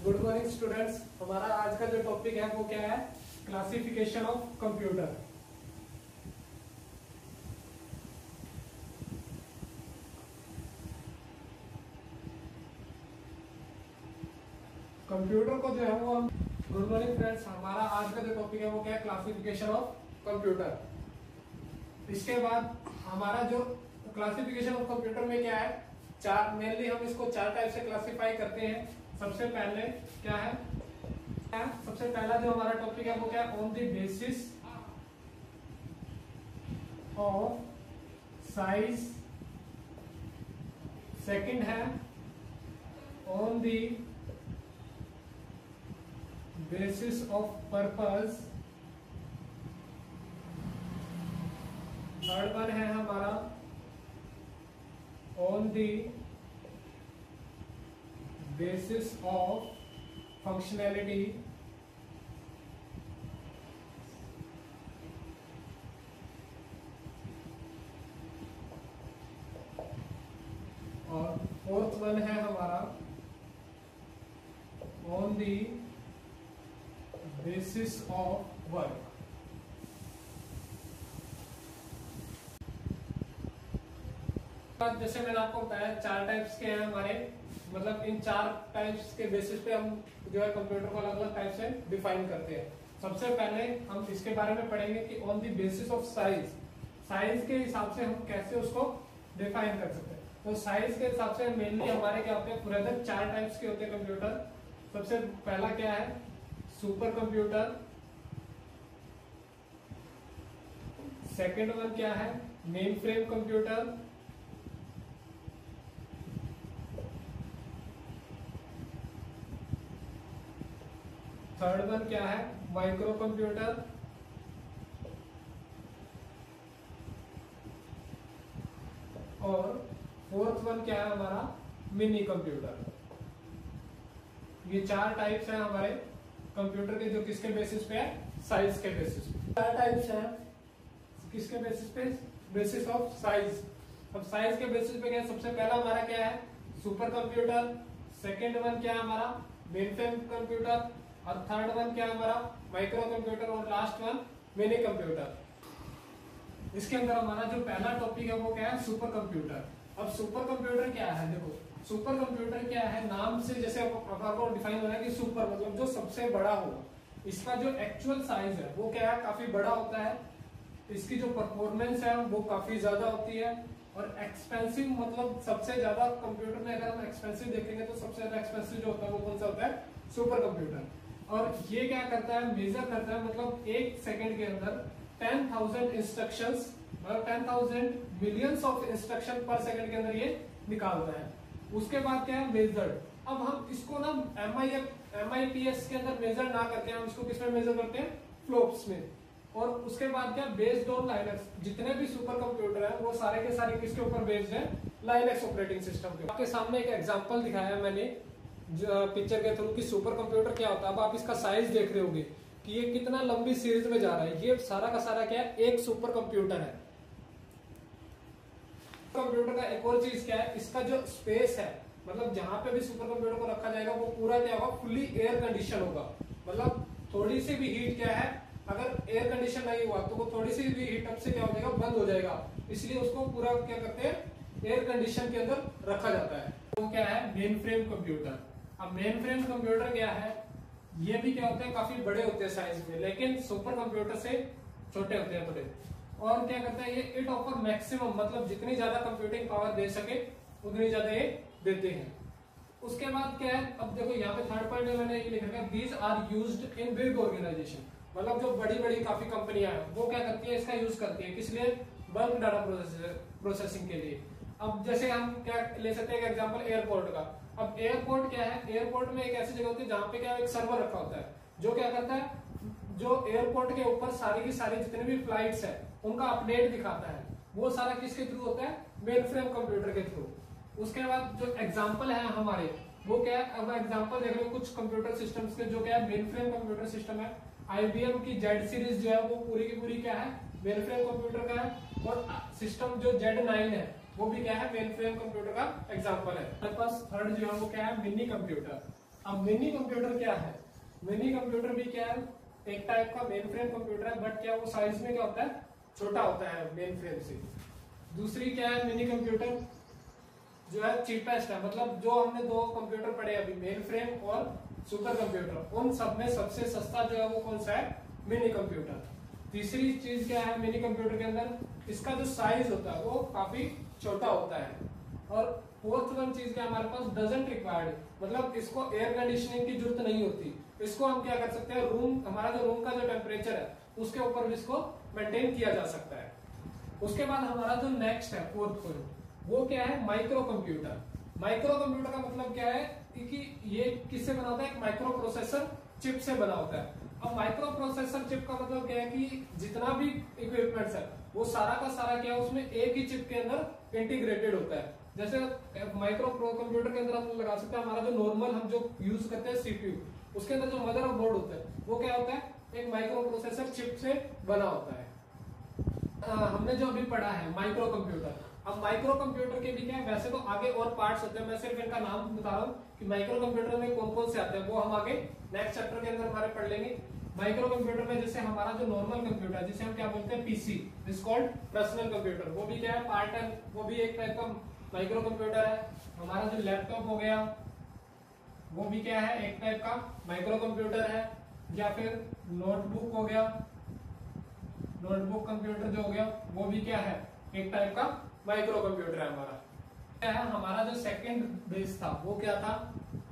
Good morning students. हमारा आज का जो टॉपिक है वो क्या है? Classification of computer. कंप्यूटर को जो है वो हम गुड मॉर्निंग फ्रेंड्स, हमारा आज का जो टॉपिक है वो क्या है? Classification of computer. इसके बाद हमारा जो क्लासिफिकेशन ऑफ कंप्यूटर में क्या है, चार मेनली हम इसको चार टाइप से क्लासिफाई करते हैं। सबसे पहले क्या है, सबसे पहला जो हमारा टॉपिक है वो क्या है? On the basis of size. Second है on the basis of purpose. Third one है हमारा on the basis of functionality. और फोर्थ वन है हमारा on the basis of work. जैसे मैंने आपको बताया चार टाइप्स के हैं हमारे, मतलब इन चार टाइप्स के बेसिस पे हम जो है कंप्यूटर को अलग अलग टाइप से डिफाइन करते हैं। सबसे पहले हम इसके बारे में पढ़ेंगे कि on the basis of size, size के हिसाब से हम कैसे उसको डिफाइन कर सकते हैं। तो साइज के हिसाब से मेनली हमारे क्या होते हैं, पूरे चार टाइप्स के होते हैं कंप्यूटर। सबसे पहला क्या है? Super computer. सेकेंड वन क्या है? Main frame computer. Third one क्या है? Micro computer. और फोर्थ वन क्या है हमारा? Mini computer. ये चार टाइप्स हैं हमारे कंप्यूटर के, जो किसके बेसिस पे है? साइज के बेसिस पे। चार टाइप्स हैं किसके बेसिस पे? Basis of size. अब साइज के बेसिस पे क्या है? सबसे पहला हमारा क्या है? Super computer. सेकेंड वन क्या है हमारा? Main frame computer. और थर्ड वन क्या है हमारा? Micro computer. और लास्ट वन मिनी कंप्यूटर। इसके अंदर हमारा जो पहला टॉपिक है वो क्या है? Super computer. अब सुपर कंप्यूटर क्या है? देखो, सुपर कंप्यूटर क्या है, नाम से जैसे आपको डिफाइन हो रहा है कि सुपर मतलब जो सबसे बड़ा हो। इसका जो एक्चुअल साइज है वो क्या है? काफी बड़ा होता है। इसकी जो परफॉर्मेंस है वो काफी ज्यादा होती है। और एक्सपेंसिव मतलब सबसे ज्यादा कंप्यूटर में अगर हम एक्सपेंसिव देखेंगे तो सबसे ज्यादा एक्सपेंसिव जो होता है वो कौन सा होता है? Super computer. और ये क्या करता है? मेजर करता है, मतलब एक सेकंड के अंदर 10,000 इंस्ट्रक्शंस, मतलब 10,000 मिलियंस ऑफ इंस्ट्रक्शन पर सेकंड के अंदर ये निकालता है। उसके बाद क्या है? मेजर्ड। अब हम इसको ना MIPS के अंदर मेजर ना करके हम इसको किसमें मेजर करते हैं? फ्लोप्स में। और उसके बाद क्या? Based on Linux. जितने भी सुपर कंप्यूटर है वो सारे के सारे किसके ऊपर बेस्ड है? लाइनक्स ऑपरेटिंग सिस्टम के। आपके सामने एक एग्जांपल दिखाया है मैंने पिक्चर के थ्रू कि सुपर कंप्यूटर क्या होता है। अब आप इसका साइज देख रहे होंगे कि ये कितना लंबी सीरीज में जा रहा है। ये सारा का सारा क्या है? एक सुपर कंप्यूटर है। कंप्यूटर का एक और चीज क्या है? इसका जो स्पेस है, मतलब जहां पे भी सुपर कंप्यूटर को रखा जाएगा वो पूरा क्या होगा? फुली एयर कंडीशन होगा। मतलब थोड़ी सी भी हीट क्या है, अगर एयर कंडीशन नहीं हुआ तो वो थोड़ी सी भी हीट अप से क्या हो जाएगा? बंद हो जाएगा। इसलिए उसको पूरा क्या करते हैं? एयर कंडीशन के अंदर रखा जाता है। वो क्या है? Main frame computer. अब मेन फ्रेम कंप्यूटर क्या है? ये भी क्या होते हैं? काफी बड़े होते हैं साइज में, लेकिन सुपर कंप्यूटर से छोटे होते हैं थोड़े। और क्या करता है ये? इट ऑफर मैक्सिमम, मतलब जितनी ज्यादा कंप्यूटिंग पावर दे सके उतनी ज्यादा ये देते हैं। उसके बाद क्या है? अब देखो यहाँ पे थर्ड पॉइंट में मैंने ये लिखा है, these are used in big organisation. मतलब जो बड़ी बड़ी काफी कंपनियां हैं वो क्या करती है? इसका यूज करती है। किस लिए? बल्क डाटा प्रोसेसिंग के लिए। अब जैसे हम क्या ले सकते हैं एग्जांपल एयरपोर्ट का। अब एयरपोर्ट क्या है? एयरपोर्ट में एक ऐसी जगह होती है जहां पे क्या एक सर्वर रखा होता है, जो क्या करता है? जो एयरपोर्ट के ऊपर सारी की सारी जितने भी फ्लाइट्स है उनका अपडेट दिखाता है। वो सारा किसके थ्रू होता है? मेन फ्रेम कंप्यूटर के थ्रू। उसके बाद जो एग्जाम्पल है हमारे वो क्या है? अब एग्जाम्पल देख लो कुछ कंप्यूटर सिस्टम्स के, जो क्या है? मेन फ्रेम कंप्यूटर सिस्टम है। IBM की Z सीरीज जो है वो पूरी की पूरी क्या है? मेन फ्रेम कंप्यूटर का है। और सिस्टम जो Z9 है वो भी क्या है? मेन फ्रेम कंप्यूटर का एग्जाम्पल है। हमारे पास थर्ड जो है वो क्या है? Mini computer. अब मिनी कंप्यूटर क्या है? मिनी कंप्यूटर भी क्या है, एक टाइप का मेन फ्रेम कंप्यूटर है, बट क्या वो साइज में क्या होता है, छोटा होता है मेन फ्रेम से। दूसरी क्या है, मिनी कंप्यूटर जो है चीपेस्ट है, मतलब जो हमने दो कंप्यूटर पढ़े अभी, मेन फ्रेम और सुपर कंप्यूटर, उन सब में सबसे सस्ता जो है वो कौन सा है, मिनी कंप्यूटर। तीसरी चीज क्या है मिनी कंप्यूटर के अंदर, इसका जो साइज होता है वो काफी छोटा होता है। और फोर्थ वन चीज क्या हमारे पास, डजंट रिक्वायर्ड, मतलब इसको एयर कंडीशनिंग की जरूरत नहीं होती, इसको हम क्या कर सकते हैं, रूम, हमारा जो रूम का जो टेम्परेचर है उसके ऊपर भी इसको मेंटेन किया जा सकता है। उसके बाद हमारा जो नेक्स्ट है फोर्थ पॉइंट, वो क्या है, माइक्रो कंप्यूटर। माइक्रो कंप्यूटर का मतलब क्या है कि ये किससे बना होता है, एक माइक्रो प्रोसेसर चिप से बना होता है। अब माइक्रो प्रोसेसर चिप का मतलब क्या है कि जितना भी इक्विपमेंट्स है वो सारा का सारा क्या है, उसमें एक ही चिप के अंदर इंटीग्रेटेड होता है। जैसे माइक्रो कंप्यूटर के अंदर हम लगा सकते हैं, हमारा जो नॉर्मल हम जो यूज करते हैं सीपीयू, उसके अंदर जो मदर बोर्ड होता है वो क्या होता है, एक माइक्रो प्रोसेसर चिप से बना होता है। हमने जो अभी पढ़ा है माइक्रो कंप्यूटर। अब माइक्रो कंप्यूटर के भी क्या है, वैसे तो आगे और पार्ट्स होते हैं, मैं सिर्फ इनका नाम बता रहा हूँ कि माइक्रो कंप्यूटर में कौन कौन से आते हैं, वो हम आगे नेक्स्ट चैप्टर के अंदर हमारे पढ़ लेंगे। माइक्रो कंप्यूटर में जैसे हमारा जो नॉर्मल कंप्यूटर है, जिसे हम क्या बोलते हैं, PC, is called personal computer, वो भी क्या है, पार्ट है, वो भी एक टाइप का माइक्रो कंप्यूटर है। हमारा जो लैपटॉप हो गया वो भी क्या है, एक टाइप का माइक्रो कंप्यूटर है। या फिर नोटबुक हो गया, नोटबुक कंप्यूटर जो हो गया वो भी क्या है, एक टाइप का माइक्रो कंप्यूटर है। हमारा क्या है, हमारा जो सेकंड बेस था वो क्या था,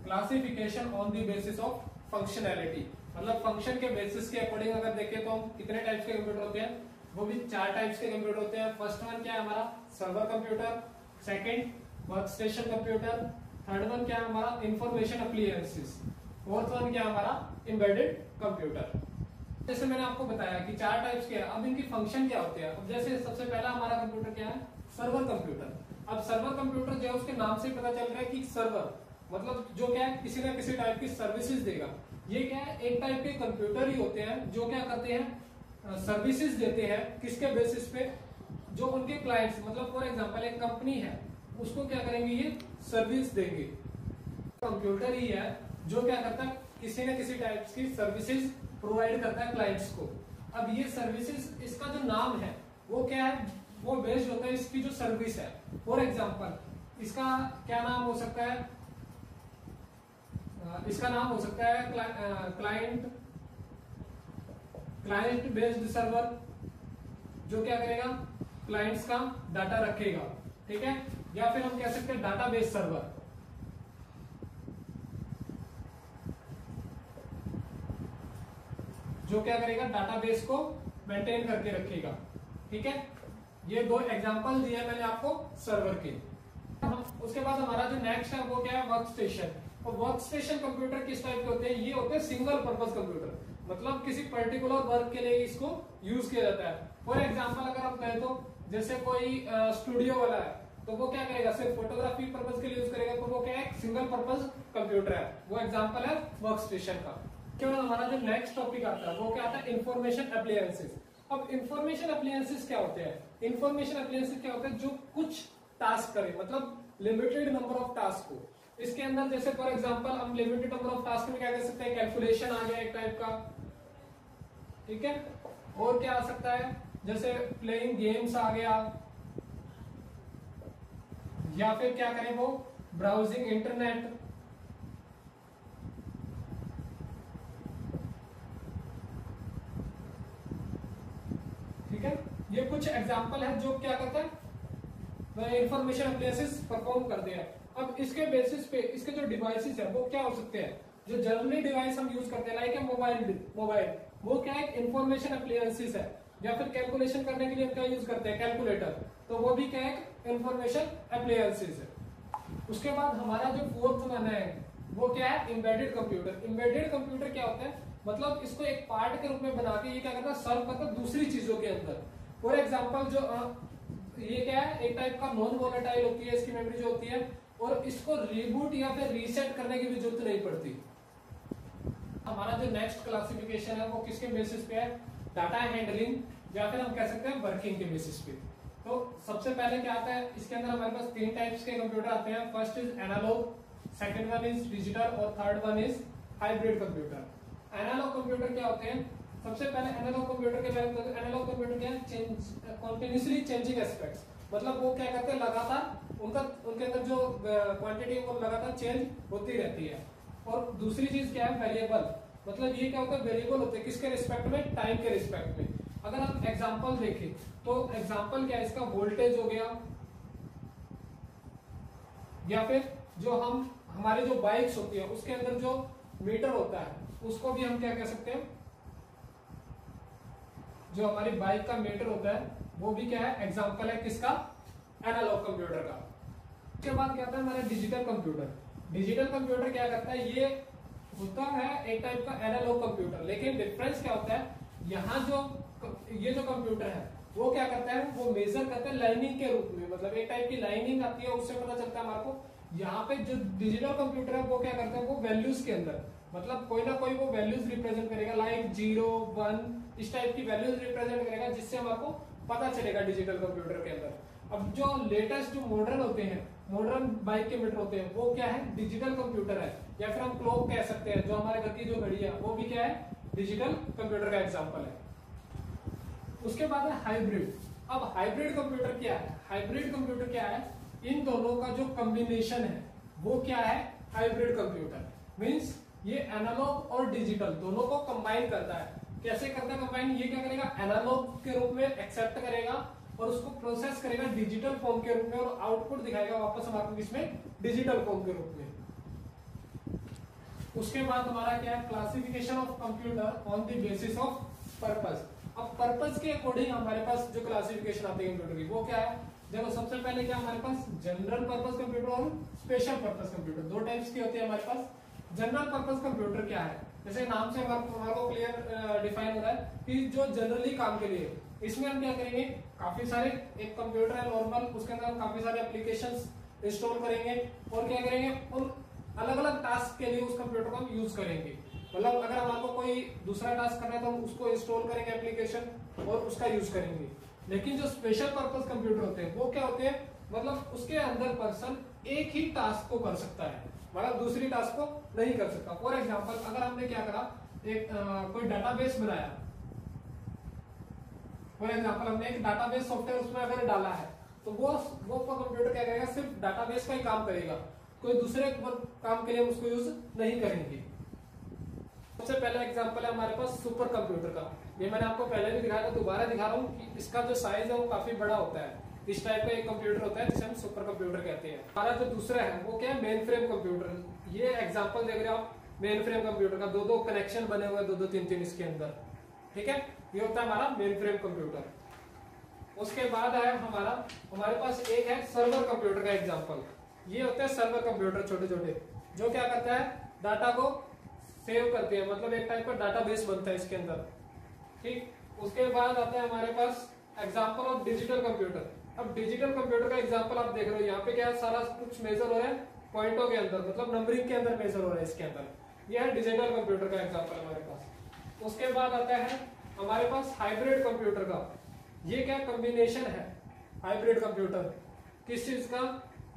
classification on the basis of functionality, मतलब फंक्शन के बेसिस के अकॉर्डिंग अगर देखें तो हम कितने टाइप्स के कंप्यूटर होते हैं, वो भी 4 टाइप्स के कंप्यूटर होते हैं। फर्स्ट वन क्या है हमारा, server computer, second work station computer, third one क्या है हमारा, इंफॉर्मेशन एप्लीकेंसेस, फोर्थ वन क्या है हमारा, एम्बेडेड कंप्यूटर। जैसे मैंने आपको बताया कि 4 टाइप्स के हैं, अब इनकी फंक्शन क्या होते हैं। अब जैसे सबसे पहला हमारा कंप्यूटर क्या है, सर्वर कंप्यूटर। अब सर्वर कंप्यूटर जो है उसके नाम से पता चल रहा है कि सर्वर मतलब जो क्या है, किसी ना किसी टाइप की सर्विसेज देगा। ये क्या है, एक टाइप के कंप्यूटर ही होते हैं जो क्या करते हैं, सर्विसेज देते हैं, किसके बेसिस पे, जो उनके क्लाइंट्स, मतलब फॉर एग्जांपल एक कंपनी है, उसको क्या करेंगे, ये सर्विस देंगे। कंप्यूटर ही है जो क्या करता है, किसी न किसी टाइप की सर्विसेज प्रोवाइड करता है क्लाइंट्स को। अब ये सर्विसेज, इसका जो नाम है वो क्या है, वो बेस्ड होता है इसकी जो सर्विस है। फॉर एग्जांपल इसका क्या नाम हो सकता है, इसका नाम हो सकता है क्लाइंट बेस्ड सर्वर, जो क्या करेगा, क्लाइंट्स का डाटा रखेगा, ठीक है। या फिर हम कह सकते हैं डाटाबेस सर्वर, जो क्या करेगा, डाटाबेस को मेंटेन करके रखेगा, ठीक है। ये 2 एग्जांपल दिए मैंने आपको सर्वर के। उसके बाद हमारा जो नेक्स्ट है वो क्या है, वर्क स्टेशन। और वर्क स्टेशन कंप्यूटर किस टाइप के होते हैं, ये होते हैं सिंगल पर्पज कंप्यूटर, मतलब किसी पर्टिकुलर वर्क के लिए इसको यूज किया जाता है। फॉर एग्जांपल अगर हम कहें तो जैसे कोई स्टूडियो वाला है, तो वो क्या करेगा, सिर्फ फोटोग्राफी पर्पज के लिए यूज करेगा, तो वो क्या है, सिंगल पर्पज कंप्यूटर है, वो एग्जांपल है वर्क स्टेशन का। केवल हमारा जो नेक्स्ट टॉपिक आता है वो क्या आता है, इंफॉर्मेशन एप्लायंसेस। अब इंफॉर्मेशन एप्लायंसेस क्या होते हैं, इंफॉर्मेशन एप्लायंसेस क्या होते हैं, जो कुछ टास्क करे, मतलब लिमिटेड नंबर ऑफ टास्क को इसके अंदर। जैसे फॉर एग्जांपल हम लिमिटेड नंबर ऑफ टास्क में क्या कर सकते हैं, कैलकुलेशन आ गया एक टाइप का, ठीक है। और क्या आ सकता है, जैसे प्लेइंग गेम्स आ गया, या फिर क्या करें वो ब्राउजिंग इंटरनेट, ठीक है। ये कुछ एग्जांपल है जो क्या करता है, इंफॉर्मेशन एप्लायंसेस परफॉर्म करते हैं। अब इसके बेसिस पे इसके जो डिवाइसेस है वो क्या हो सकते हैं, जो जनरली डिवाइस हम यूज करते हैं लाइक मोबाइल, वो क्या है, इंफॉर्मेशन एप्लायंसेस है। या फिर कैलकुलेशन करने के लिए हम क्या यूज करते हैं, कैलकुलेटर, तो वो भी क्या है, इंफॉर्मेशन एप्लायंसेस है। उसके बाद हमारा जो फोर्थ वन है वो क्या है, एम्बेडेड कंप्यूटर। एम्बेडेड कंप्यूटर क्या होता है, मतलब इसको एक पार्ट के रूप में बना के ये क्या करता है, सर्व करता है दूसरी चीजों के अंदर। फॉर एग्जाम्पल जो ये क्या है, एक टाइप का नॉन वोलेटाइल होती है इसकी मेमोरी जो होती है, और इसको रीबूट या फिर रीसेट करने की भी जरूरत नहीं पड़ती। हमारा जो नेक्स्ट क्लासिफिकेशन है वो किसके बेसिस पे है, डाटा हैंडलिंग, या फिर हम कह सकते हैं वर्किंग के बेसिस पे। तो सबसे पहले क्या आता है, इसके अंदर हमारे पास 3 टाइप्स के कंप्यूटर आते हैं। First is analog, second one is digital और third one is hybrid computer. Analog computer क्या होते हैं? सबसे पहले एनालॉग कंप्यूटर के बारे में बताते हैं। एनालॉग कंप्यूटर क्या है? कॉन्टिन्यूसली चेंजिंग एस्पेक्ट्स, मतलब वो क्या करते हैं, लगातार उनके अंदर जो क्वांटिटी है वो लगातार चेंज होती रहती है। और दूसरी चीज क्या है? वेरिएबल, मतलब ये क्या होता है? वेरिएबल होते हैं किसके रिस्पेक्ट में? टाइम के रिस्पेक्ट में। अगर आप एग्जांपल देखें तो एग्जांपल क्या है इसका? वोल्टेज हो गया, या फिर जो हमारे जो बाइक्स होती है उसके अंदर जो मीटर होता है उसको भी हम क्या कह सकते हैं? जो हमारी बाइक का मीटर होता है वो भी क्या है? एग्जांपल है किसका? एनालॉग कंप्यूटर का। उसके बाद क्या आता है हमारा डिजिटल कंप्यूटर। डिजिटल कंप्यूटर क्या करता है? ये होता है एक टाइप का एनालॉग कंप्यूटर, लेकिन डिफरेंस क्या होता है? यहाँ ये जो कंप्यूटर है वो क्या करता है? वो मेजर करता है लाइनिंग के रूप में, मतलब एक टाइप की लाइनिंग आती है, उससे पता चलता है हमारे को। यहाँ पे जो डिजिटल कंप्यूटर है वो क्या करता है? वो वैल्यूज के अंदर, मतलब कोई ना कोई वो वैल्यूज रिप्रेजेंट करेगा, लाइक 0 1 इस टाइप की वैल्यूज रिप्रेजेंट करेगा, जिससे हमारे को पता चलेगा डिजिटल कंप्यूटर के अंदर। अब जो लेटेस्ट जो मॉडर्न होते हैं, मॉडर्न बाइक के मीटर होते हैं, वो क्या है? डिजिटल कंप्यूटर है, या फिर हम क्लॉक कह सकते हैं। जो हमारे घर की जो घड़ी है वो भी क्या है? डिजिटल कंप्यूटर का एग्जांपल है। उसके बाद है हाइब्रिड। अब हाइब्रिड कंप्यूटर क्या है? हाइब्रिड कंप्यूटर क्या है? इन दोनों का जो कॉम्बिनेशन है वो क्या है? हाइब्रिड कंप्यूटर मींस ये एनालॉग और डिजिटल दोनों को कंबाइन करता है। कैसे करता है कंबाइन? ये क्या करेगा? एनालॉग के रूप में एक्सेप्ट करेगा और उसको प्रोसेस करेगा डिजिटल फॉर्म के रूप में, और आउटपुट दिखाएगा वापस हमारे किसमें? डिजिटल फॉर्म के रूप में। उसके बाद हमारा क्या है? Classification of computer on the basis of purpose. अब पर्पस के अकॉर्डिंग हमारे पास जो क्लासिफिकेशन आती है कंप्यूटर की वो क्या है? देखो सबसे पहले क्या हमारे पास? जनरल पर्पस कंप्यूटर और स्पेशल पर्पस कंप्यूटर, दो टाइप्स की होती है हमारे पास। जनरल पर्पस कंप्यूटर क्या है? जैसे नाम से हमारे को क्लियर डिफाइन हो रहा है कि जो जनरली काम के लिए, इसमें हम क्या करेंगे? काफी सारे, एक कंप्यूटर है नॉर्मल, उसके अंदर हम काफी सारे एप्लीकेशंस इंस्टॉल करेंगे और क्या करेंगे? उन अलग अलग टास्क के लिए उस कंप्यूटर को हम यूज करेंगे। मतलब अगर हमारे को कोई दूसरा टास्क करना है तो हम उसको इंस्टॉल करेंगे एप्लीकेशन और उसका यूज करेंगे। लेकिन जो स्पेशल पर्पस कंप्यूटर होते हैं वो क्या होते हैं? मतलब उसके अंदर पर्सन एक ही टास्क को कर सकता है, मतलब दूसरी टास्क को नहीं कर सकता। फॉर एग्जांपल अगर हमने क्या करा, एक कोई डाटाबेस बनाया, फॉर एग्जांपल हमने एक डाटाबेस सॉफ्टवेयर उसमें अगर डाला है तो वो कंप्यूटर क्या करेगा? सिर्फ डाटाबेस का ही काम करेगा, कोई दूसरे काम के लिए हम उसको यूज नहीं करेंगे। सबसे पहला एग्जांपल है हमारे पास सुपर कंप्यूटर का। ये मैंने आपको पहले भी दिखाया था, दोबारा दिखा रहा हूँ कि इसका जो साइज है वो काफी बड़ा होता है। इस टाइप का एक कंप्यूटर होता है जिसे हम सुपर कंप्यूटर कहते हैं। हमारा जो दूसरा है वो क्या है? Main frame computer. ये एग्जांपल देख रहे हो आप मेन फ्रेम कंप्यूटर का, दो कनेक्शन बने हुए, दो तीन इसके अंदर, ठीक है? ये होता है हमारा मेन फ्रेम कंप्यूटर। उसके बाद है हमारे पास एक है सर्वर कंप्यूटर का एग्जाम्पल। ये होते हैं सर्वर कंप्यूटर छोटे छोटे, जो क्या करता है? डाटा को सेव करते हैं, मतलब एक टाइप का डाटाबेस बनता है इसके अंदर, ठीक। उसके बाद आता है हमारे पास एग्जांपल ऑफ डिजिटल कंप्यूटर। अब डिजिटल कंप्यूटर का एग्जांपल आप देख रहे हो, यहाँ पे क्या सारा कुछ मेजर हो रहा है पॉइंटों के अंदर, मतलब नंबरिंग के अंदर मेजर हो रहा है इसके अंदर। यह है डिजिटल कंप्यूटर का एग्जांपल हमारे पास। उसके बाद आता है हमारे पास हाइब्रिड कंप्यूटर का। ये क्या कॉम्बिनेशन है हाइब्रिड कंप्यूटर? किस चीज का?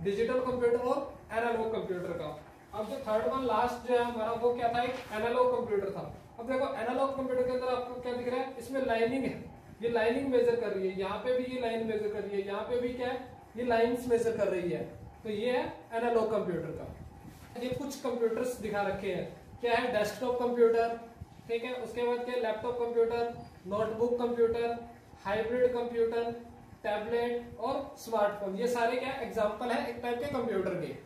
डिजिटल कंप्यूटर और एनालॉग कंप्यूटर का। अब जो थर्ड वन लास्ट जो है हमारा वो क्या था? एक एनालॉग कंप्यूटर था। अब देखो एनालॉग कंप्यूटर के अंदर आपको क्या दिख रहा है? इसमें लाइनिंग है, ये लाइनिंग मेजर कर रही है, यहाँ पे भी ये लाइन मेजर कर रही है, यहाँ पे भी क्या है? ये लाइंस मेजर कर रही है। तो ये है एनालॉग कंप्यूटर का। ये कुछ कंप्यूटर्स दिखा रखे हैं, क्या है? डेस्कटॉप कंप्यूटर, ठीक है। उसके बाद क्या? Laptop computer, notebook computer, hybrid computer, tablet और स्मार्टफोन। ये सारे क्या एग्जाम्पल है एक टाइप के कंप्यूटर के।